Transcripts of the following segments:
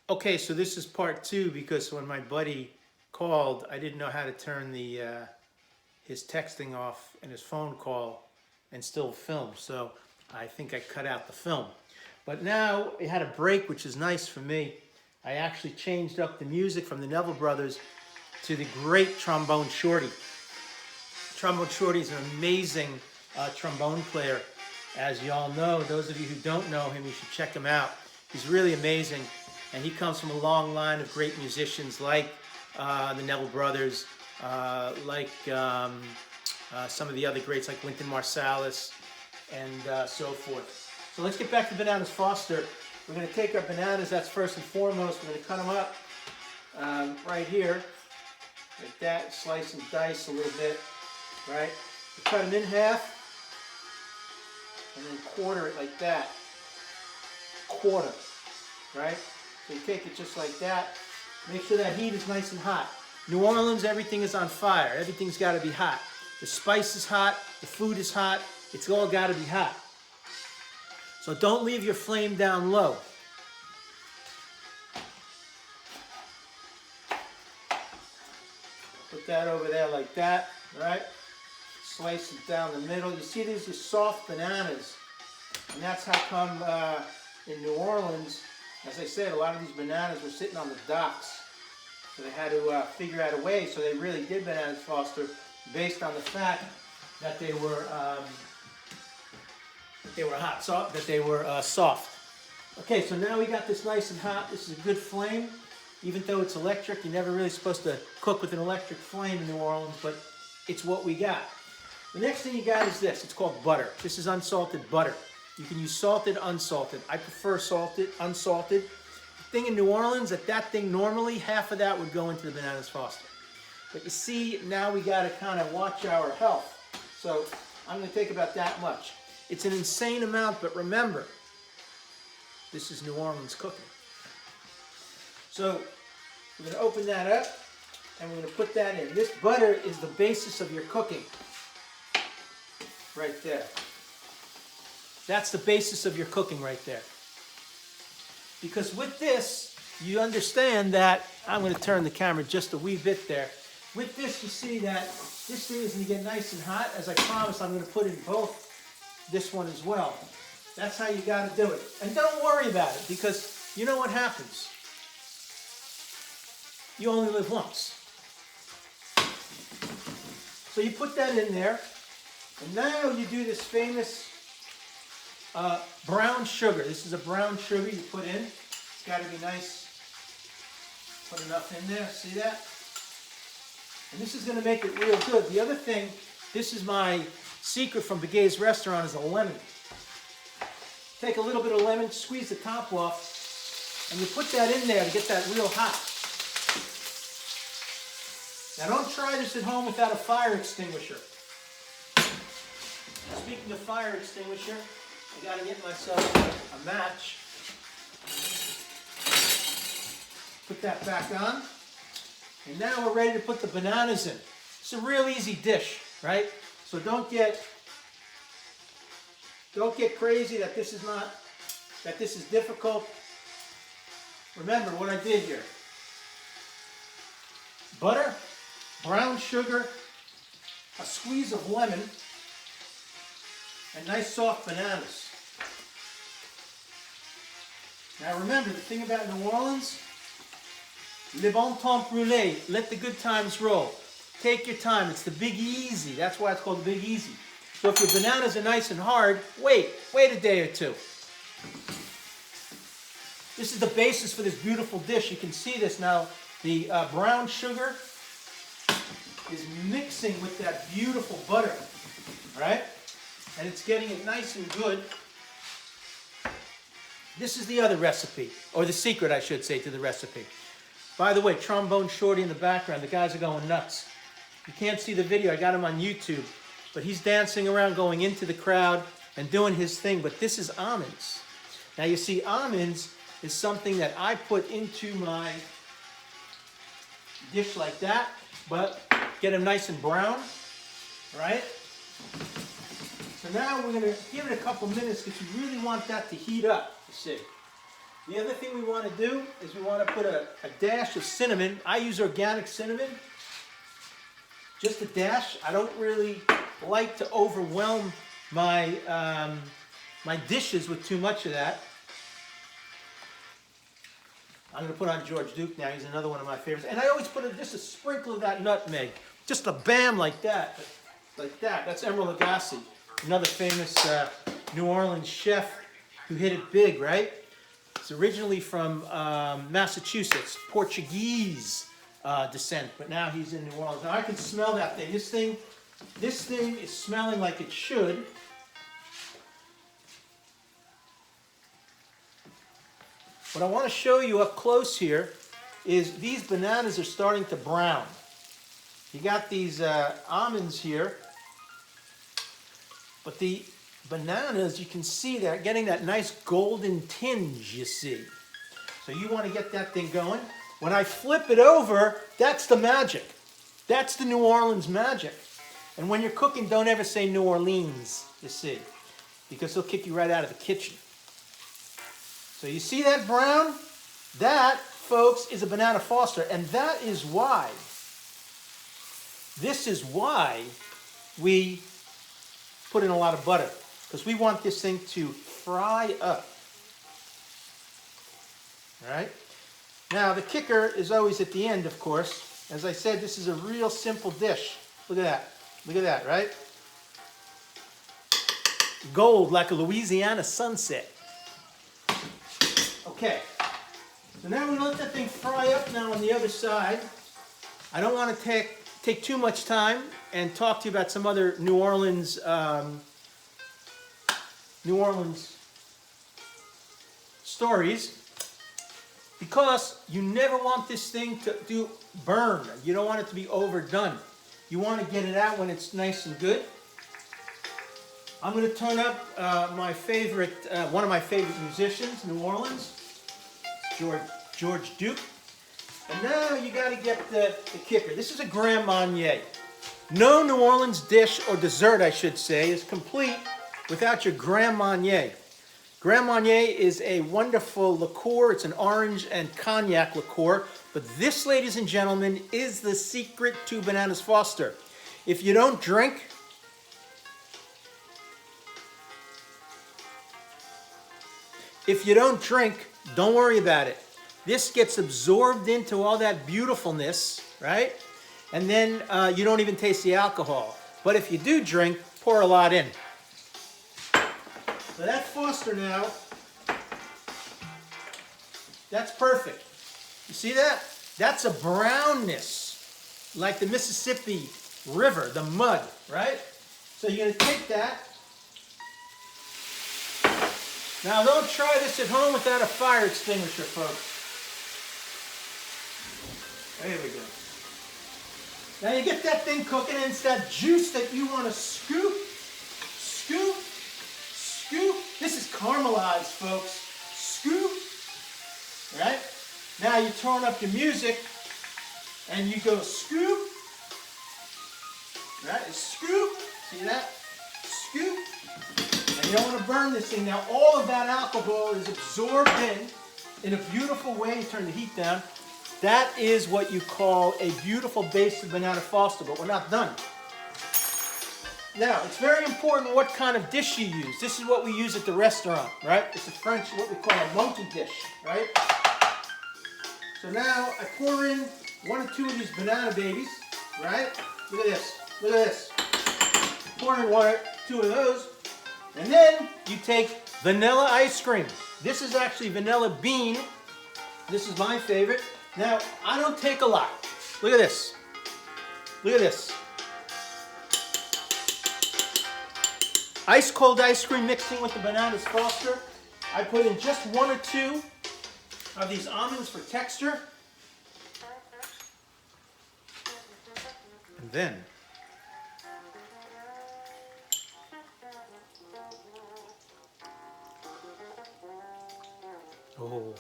Okay, so this is part two because when my buddy called, I didn't know how to turn the his texting off and his phone call and still film. So I think I cut out the film. But now it had a break, which is nice for me. I actually changed up the music from the Neville Brothers to the great Trombone Shorty. Trombone Shorty is an amazing trombone player. As you all know, those of you who don't know him, you should check him out. He's really amazing, and he comes from a long line of great musicians like the Neville Brothers, like some of the other greats like Wynton Marsalis, and so forth. So let's get back to Bananas Foster. We're going to take our bananas, that's first and foremost. We're going to cut them up right here, like that, slice and dice a little bit, right? We cut them in half, and then quarter it like that. Quarter, right? So you take it just like that. Make sure that heat is nice and hot. New Orleans, everything is on fire. Everything's got to be hot. The spice is hot. The food is hot. It's all got to be hot. So don't leave your flame down low. Put that over there like that, right? Slice it down the middle. You see these are soft bananas. And that's how come in New Orleans, as I said, a lot of these bananas were sitting on the docks. So they had to figure out a way. So they really did Bananas Foster based on the fact that they were hot, soft, that they were soft. Okay, so now we got this nice and hot. This is a good flame. Even though it's electric, you're never really supposed to cook with an electric flame in New Orleans, but it's what we got. The next thing you got is this. It's called butter. This is unsalted butter. You can use salted, unsalted. I prefer salted, unsalted. The thing in New Orleans, that thing normally, half of that would go into the Bananas Foster. But you see, now we got to kind of watch our health. So I'm going to take about that much. It's an insane amount, but remember, this is New Orleans cooking. So we're going to open that up, and we're going to put that in. This butter is the basis of your cooking. Right there. That's the basis of your cooking right there. Because with this, you understand that, I'm going to turn the camera just a wee bit there. With this, you see that this thing is going to get nice and hot. As I promised, I'm going to put in both this one as well. That's how you got to do it. And don't worry about it, because you know what happens. You only live once. So you put that in there, and now you do this famous brown sugar. This is a brown sugar you put in. It's got to be nice. Put enough in there. See that? And this is going to make it real good. The other thing, this is my secret from Begay's restaurant, is a lemon. Take a little bit of lemon, squeeze the top off, and you put that in there to get that real hot. Now don't try this at home without a fire extinguisher. Speaking of fire extinguisher, I got to get myself a match. Put that back on. And now we're ready to put the bananas in. It's a real easy dish, right? So don't get crazy that this is difficult. Remember what I did here. Butter, brown sugar, a squeeze of lemon, and nice soft bananas. Now remember, the thing about New Orleans, le bon temps brûlé, let the good times roll. Take your time, it's the Big Easy. That's why it's called the Big Easy. So if your bananas are nice and hard, wait a day or two. This is the basis for this beautiful dish. You can see this now. The brown sugar is mixing with that beautiful butter, right? And it's getting it nice and good. This is the other recipe, or the secret, I should say, to the recipe. By the way, Trombone Shorty in the background, the guys are going nuts. You can't see the video, I got him on YouTube, but he's dancing around, going into the crowd and doing his thing, but this is almonds. Now you see, almonds is something that I put into my dish like that, but get them nice and brown, right? So now we're going to give it a couple minutes because you really want that to heat up, you see. The other thing we want to do is we want to put a dash of cinnamon. I use organic cinnamon. Just a dash. I don't really like to overwhelm my, my dishes with too much of that. I'm going to put on Pt.II now. He's another one of my favorites. And I always put just a sprinkle of that nutmeg. Just a bam like that. Like that. That's Emeril Lagasse, another famous New Orleans chef who hit it big, right? It's originally from Massachusetts, Portuguese descent, but now he's in New Orleans. Now I can smell that thing. This thing is smelling like it should. What I want to show you up close here is these bananas are starting to brown. You got these almonds here, but the bananas, you can see they're getting that nice golden tinge, you see. So you want to get that thing going. When I flip it over, that's the magic. That's the New Orleans magic. And when you're cooking, don't ever say New Orleans, you see, because they'll kick you right out of the kitchen. So you see that brown? That, folks, is a banana Foster, and that is why, this is why we put in a lot of butter, because we want this thing to fry up. All right? Now, the kicker is always at the end, of course. As I said, this is a real simple dish. Look at that. Look at that, right? Gold like a Louisiana sunset. Okay. So now we're going to let that thing fry up now on the other side. I don't want to take too much time and talk to you about some other New Orleans stories, because you never want this thing to burn. You don't want it to be overdone. You want to get it out when it's nice and good. I'm going to turn up my favorite, one of my favorite musicians, New Orleans, George Duke. And now you got to get the kicker. This is a Grand Marnier. No New Orleans dish, or dessert I should say, is complete without your Grand Marnier. Grand Marnier is a wonderful liqueur. It's an orange and cognac liqueur. But this, ladies and gentlemen, is the secret to Bananas Foster. If you don't drink, don't worry about it. This gets absorbed into all that beautifulness, right? And then you don't even taste the alcohol. But if you do drink, pour a lot in. So that Foster now, that's perfect. You see that? That's a brownness, like the Mississippi River, the mud, right? So you're going to take that. Now don't try this at home without a fire extinguisher, folks. There we go. Now you get that thing cooking, and it's that juice that you want to scoop. This is caramelized, folks. Scoop. Right? Now you turn up your music, and you go scoop. Right? Scoop. See that? Scoop. And you don't want to burn this thing. Now all of that alcohol is absorbed in a beautiful way. You turn the heat down. That is what you call a beautiful base of Banana Foster, but we're not done. Now, it's very important what kind of dish you use. This is what we use at the restaurant, right? It's a French, what we call a monkey dish, right? So now I pour in 1 or 2 of these banana babies, right? Look at this. Look at this. Pour in 1 or 2 of those. And then you take vanilla ice cream. This is actually vanilla bean. This is my favorite. Now, I don't take a lot. Look at this. Look at this. Ice cold ice cream mixing with the Bananas Foster. I put in just 1 or 2 of these almonds for texture. And then oh.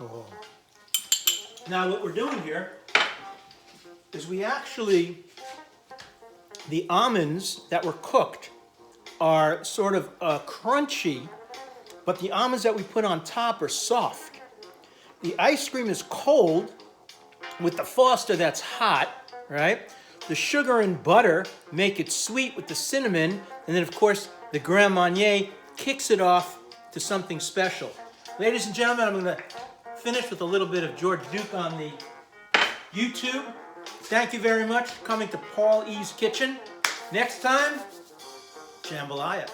Oh. Now what we're doing here is we actually The almonds that were cooked are sort of crunchy, but the almonds that we put on top are soft. The ice cream is cold with the Foster that's hot, right? The sugar and butter make it sweet with the cinnamon, and then of course the Grand Marnier kicks it off to something special. Ladies and gentlemen, I'm going to finish with a little bit of George Duke on the YouTube. Thank you very much for coming to Paul E.'s Kitchen. Next time, jambalaya.